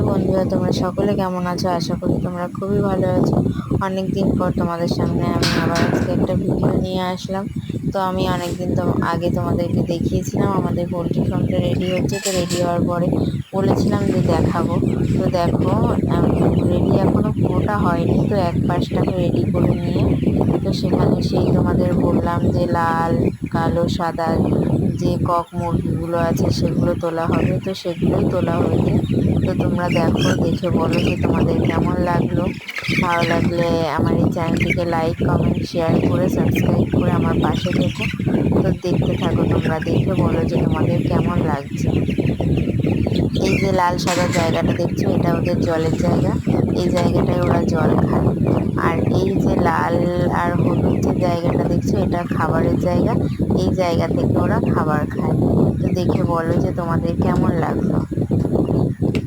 বন্ধুরা, তোমরা সকলে কেমন আছো? আশা করি তোমরা খুবই ভালো আছো। অনেক দিন পর তোমাদের সামনে আমি আবার আজকে একটা ভিডিও নিয়ে আসলাম। তো আমি অনেকদিন আগে তোমাদেরকে দেখিয়েছিলাম আমাদের পোলট্রি ফার্মটা রেডি হচ্ছে। তো রেডি হওয়ার পরে বলেছিলাম যে দেখাবো। তো দেখো, রেডি এখনও পুরোটা হয়নি। তো এক পাশটাকে রেডি করে নিয়ে তো সেখানে সেই তোমাদের বললাম যে লাল, কালো, সাদা যে কক মুরগিগুলো আছে সেগুলো তোলা হবে। তো সেগুলোই তোলা হয়েছে। তো তোমরা দেখো, দেখে বলো যে তোমাদের কেমন লাগলো। ভালো লাগলে আমার এই চ্যানেলটিকে লাইক, কমেন্ট, শেয়ার করে সাবস্ক্রাইব করে আমার পাশে থেকো। তো দেখতে থাকো, তোমরা দেখে বলো যে তোমাদের কেমন লাগছে। এই যে লাল সাদা জায়গাটা দেখছো, এটা ওদের জলের জায়গা। এই জায়গাটায় ওরা জল খায়। আর এই যে লাল আর হলুদ যে জায়গাটা দেখছো, এটা খাবারের জায়গা। এই জায়গা থেকে ওরা খাবার খায়। তো দেখে বলো যে তোমাদের কেমন লাগলো।